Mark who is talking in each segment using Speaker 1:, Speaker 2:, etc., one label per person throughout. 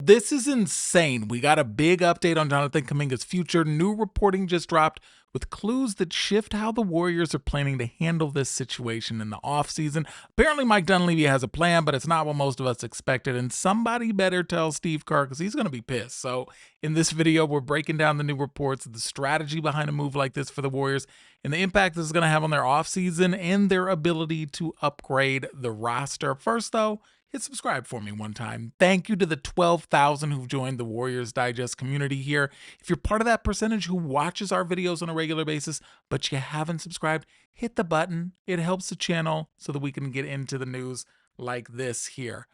Speaker 1: this is insane. We got a big update on Jonathan Kuminga's future. New reporting just dropped with clues that shift how the Warriors are planning to handle this situation in the offseason. Apparently, Mike Dunleavy has a plan, but it's not what most of us expected. And somebody better tell Steve Kerr because he's going to be pissed. So in this video, we're breaking down the new reports, the strategy behind a move like this for the Warriors, and the impact this is going to have on their offseason and their ability to upgrade the roster. First, though, hit subscribe for me one time. Thank you to the 12,000 who've joined the Warriors Digest community here. If you're part of that percentage who watches our videos on a regular basis, but you haven't subscribed, hit the button. It helps the channel so that we can get into the news like this here.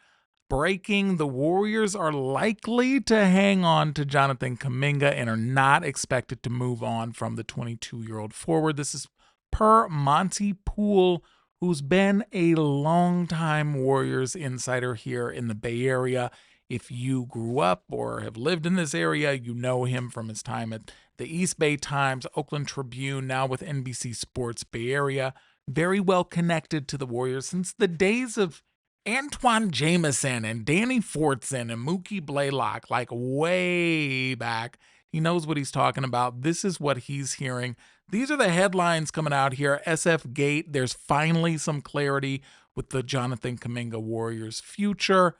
Speaker 1: Breaking, the Warriors are likely to hang on to Jonathan Kuminga and are not expected to move on from the 22-year-old forward. This is per Monte Poole, who's been a longtime Warriors insider here in the Bay Area. If you grew up or have lived in this area, you know him from his time at the East Bay Times, Oakland Tribune, now with NBC Sports Bay Area. Very well connected to the Warriors since the days of Antoine Jameson and Danny Fortson and Mookie Blaylock, like way back. He knows what he's talking about. This is what he's hearing. These are the headlines coming out here. SF Gate, there's finally some clarity with the Jonathan Kuminga Warriors future.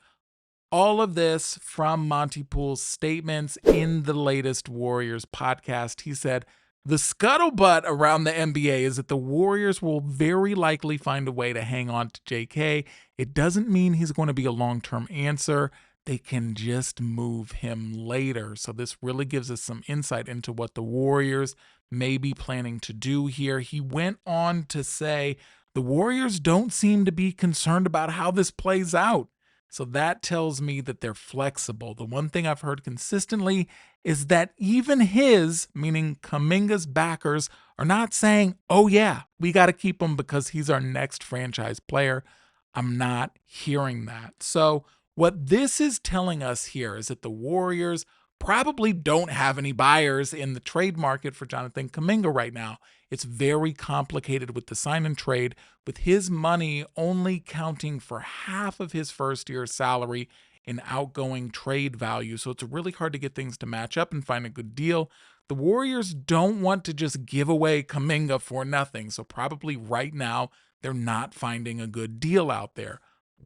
Speaker 1: All of this from Monte Poole's statements in the latest Warriors podcast. He said, the scuttlebutt around the NBA is that the Warriors will very likely find a way to hang on to JK. It doesn't mean he's going to be a long-term answer. They can just move him later. So this really gives us some insight into what the Warriors may be planning to do here. He went on to say, the Warriors don't seem to be concerned about how this plays out. So that tells me that they're flexible. The one thing I've heard consistently is that even his, meaning Kuminga's backers, are not saying, oh yeah, we got to keep him because he's our next franchise player. I'm not hearing that. So what this is telling us here is that the Warriors probably don't have any buyers in the trade market for Jonathan Kuminga right now. It's very complicated with the sign and trade, with his money only counting for half of his first year salary in outgoing trade value. So it's really hard to get things to match up and find a good deal. The Warriors don't want to just give away Kuminga for nothing. So probably right now they're not finding a good deal out there.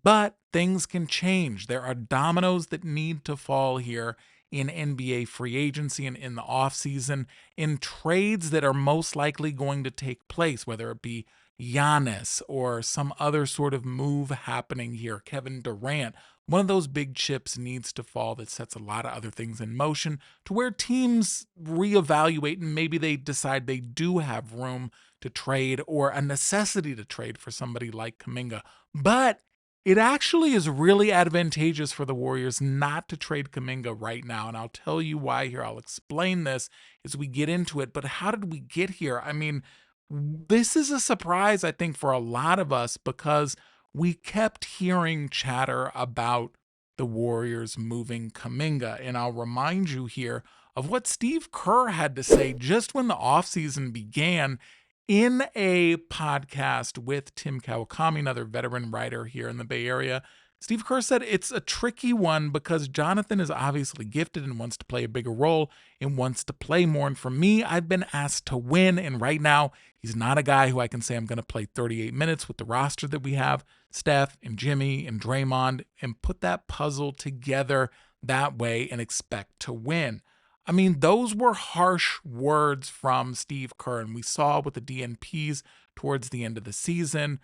Speaker 1: But things can change. There are dominoes that need to fall here in NBA free agency and in the offseason, in trades that are most likely going to take place, whether it be Giannis or some other sort of move happening here. Kevin Durant, one of those big chips needs to fall that sets a lot of other things in motion to where teams reevaluate and maybe they decide they do have room to trade or a necessity to trade for somebody like Kuminga. But it actually is really advantageous for the Warriors not to trade Kuminga right now, and I'll tell you why here. I'll explain this as we get into it, but how did we get here? I mean, this is a surprise, I think, for a lot of us because we kept hearing chatter about the Warriors moving Kuminga, and I'll remind you here of what Steve Kerr had to say just when the offseason began in a podcast with Tim Kawakami, another veteran writer here in the Bay Area. Steve Kerr said it's a tricky one because Jonathan is obviously gifted and wants to play a bigger role and wants to play more. And for me, I've been asked to win. And right now, he's not a guy who I can say I'm going to play 38 minutes with the roster that we have, Steph and Jimmy and Draymond, and put that puzzle together that way and expect to win. I mean, those were harsh words from Steve Kerr, and we saw with the DNPs towards the end of the season.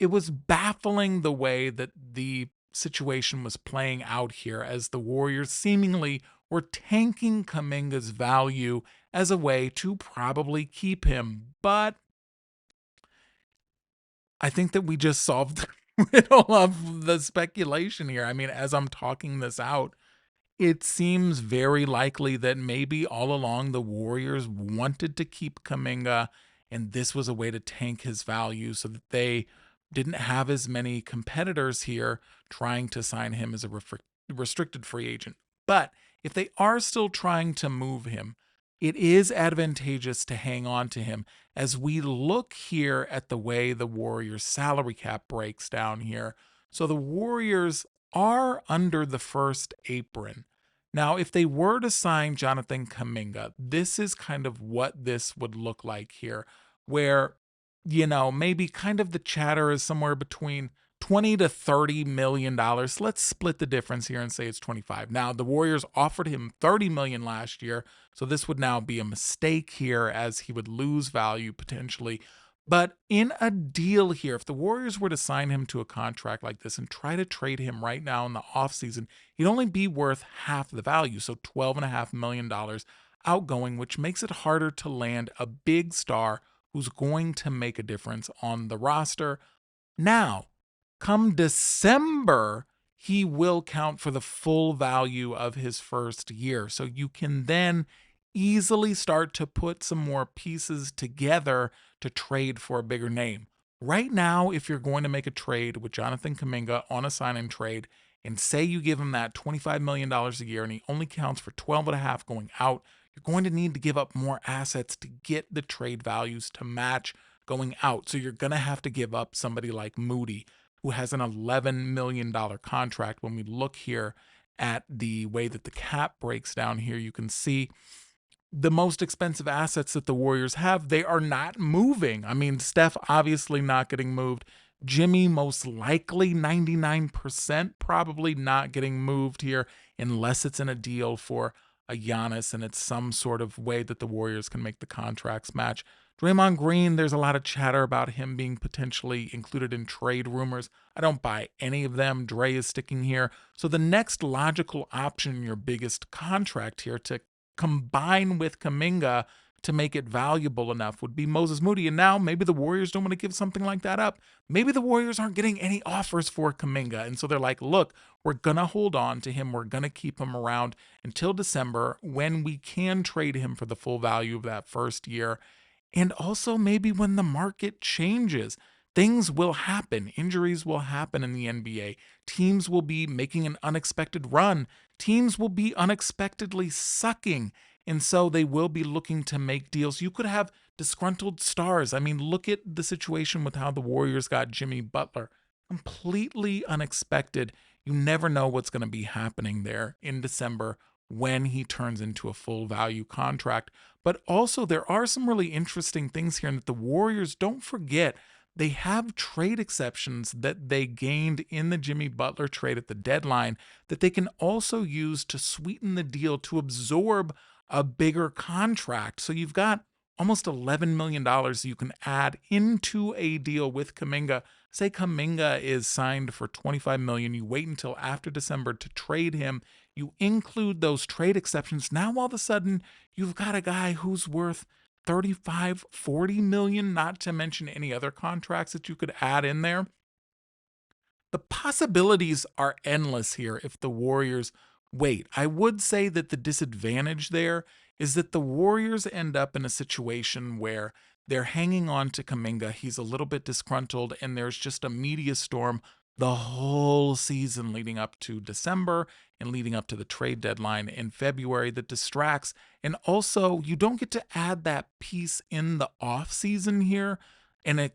Speaker 1: It was baffling the way that the situation was playing out here as the Warriors seemingly were tanking Kuminga's value as a way to probably keep him. But I think that we just solved the riddle of the speculation here. I mean, as I'm talking this out, it seems very likely that maybe all along the Warriors wanted to keep Kuminga, and this was a way to tank his value so that they didn't have as many competitors here trying to sign him as a restricted free agent. But if they are still trying to move him, it is advantageous to hang on to him as we look here at the way the Warriors salary cap breaks down here. So the Warriors are under the first apron. Now, if they were to sign Jonathan Kuminga, this is kind of what this would look like here, where, maybe kind of the chatter is somewhere between 20 to 30 million dollars. Let's split the difference here and say it's 25. Now, the Warriors offered him 30 million last year, so this would now be a mistake here as he would lose value potentially. But in a deal here, if the Warriors were to sign him to a contract like this and try to trade him right now in the offseason, he'd only be worth half the value, so $12.5 million outgoing, which makes it harder to land a big star who's going to make a difference on the roster. Now, come December, he will count for the full value of his first year. So you can then easily start to put some more pieces together to trade for a bigger name. Right now, if you're going to make a trade with Jonathan Kuminga on a sign and trade, and say you give him that $25 million a year and he only counts for 12.5 going out, you're going to need to give up more assets to get the trade values to match going out. So you're going to have to give up somebody like Moody, who has an $11 million contract. When we look here at the way that the cap breaks down here, you can see the most expensive assets that the Warriors have, they are not moving. I mean, Steph obviously not getting moved. Jimmy most likely 99% probably not getting moved here unless it's in a deal for a Giannis and it's some sort of way that the Warriors can make the contracts match. Draymond Green, there's a lot of chatter about him being potentially included in trade rumors. I don't buy any of them. Dre is sticking here. So the next logical option, your biggest contract here to combine with Kuminga to make it valuable enough would be Moses Moody. And now maybe the Warriors don't want to give something like that up. Maybe the Warriors aren't getting any offers for Kuminga. And so they're like, look, we're going to hold on to him. We're going to keep him around until December when we can trade him for the full value of that first year. And also maybe when the market changes, things will happen. Injuries will happen in the NBA. Teams will be making an unexpected run. Teams will be unexpectedly sucking. And so they will be looking to make deals. You could have disgruntled stars. I mean, look at the situation with how the Warriors got Jimmy Butler. Completely unexpected. You never know what's going to be happening there in December when he turns into a full value contract. But also there are some really interesting things here, and that the Warriors, don't forget, they have trade exceptions that they gained in the Jimmy Butler trade at the deadline that they can also use to sweeten the deal to absorb a bigger contract. So you've got almost $11 million you can add into a deal with Kuminga. Say Kuminga is signed for $25 million. You wait until after December to trade him. You include those trade exceptions. Now all of a sudden you've got a guy who's worth 35, 40 million, not to mention any other contracts that you could add in there. The possibilities are endless here if the Warriors wait. I would say that the disadvantage there is that the Warriors end up in a situation where they're hanging on to Kuminga. He's a little bit disgruntled, and there's just a media storm the whole season leading up to December and leading up to the trade deadline in February that distracts. And also, you don't get to add that piece in the off season here, and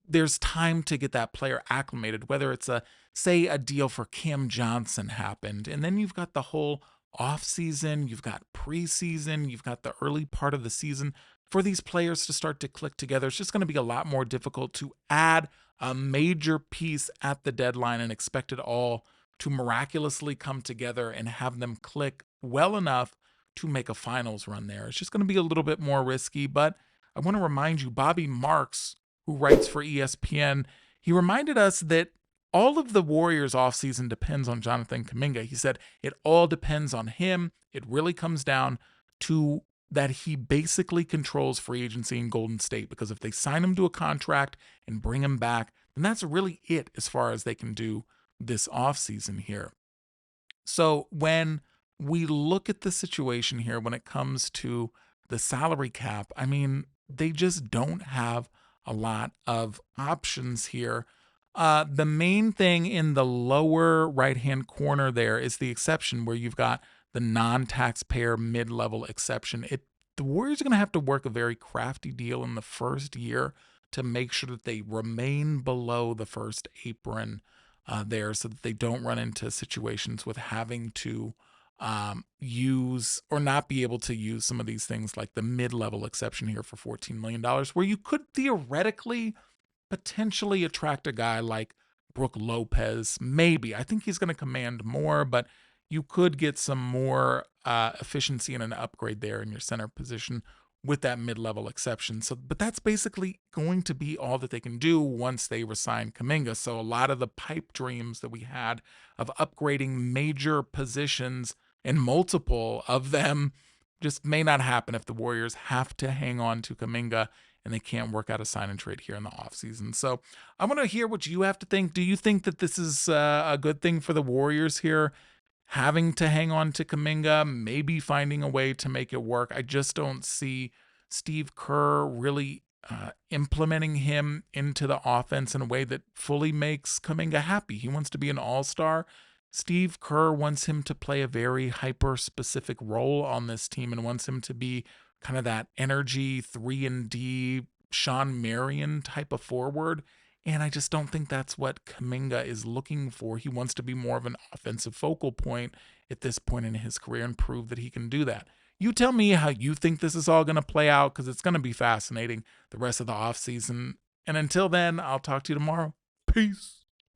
Speaker 1: there's time to get that player acclimated, whether it's say a deal for Cam Johnson happened, and then you've got the whole off season, you've got preseason, you've got the early part of the season for these players to start to click together. It's just going to be a lot more difficult to add a major piece at the deadline and expect it all to miraculously come together and have them click well enough to make a finals run there. It's just going to be a little bit more risky, but I want to remind you, Bobby Marks, who writes for ESPN, he reminded us that all of the Warriors offseason depends on Jonathan Kuminga. He said it all depends on him. It really comes down to that he basically controls free agency in Golden State, because if they sign him to a contract and bring him back, then that's really it as far as they can do this offseason here. So when we look at the situation here, when it comes to the salary cap, I mean, they just don't have a lot of options here. The main thing in the lower right-hand corner there is the exception where you've got the non-taxpayer mid-level exception. The Warriors are going to have to work a very crafty deal in the first year to make sure that they remain below the first apron there, so that they don't run into situations with having to use or not be able to use some of these things like the mid-level exception here for $14 million, where you could theoretically potentially attract a guy like Brook Lopez. Maybe. I think he's going to command more, but you could get some more efficiency and an upgrade there in your center position with that mid-level exception. So, but that's basically going to be all that they can do once they resign Kuminga. So a lot of the pipe dreams that we had of upgrading major positions and multiple of them just may not happen if the Warriors have to hang on to Kuminga and they can't work out a sign and trade here in the offseason. So I want to hear what you have to think. Do you think that this is a good thing for the Warriors here, having to hang on to Kuminga, maybe finding a way to make it work? I just don't see Steve Kerr really implementing him into the offense in a way that fully makes Kuminga happy. He wants to be an all-star. Steve Kerr wants him to play a very hyper-specific role on this team and wants him to be kind of that energy 3-and-D Sean Marion type of forward. And I just don't think that's what Kuminga is looking for. He wants to be more of an offensive focal point at this point in his career and prove that he can do that. You tell me how you think this is all going to play out, because it's going to be fascinating the rest of the offseason. And until then, I'll talk to you tomorrow. Peace.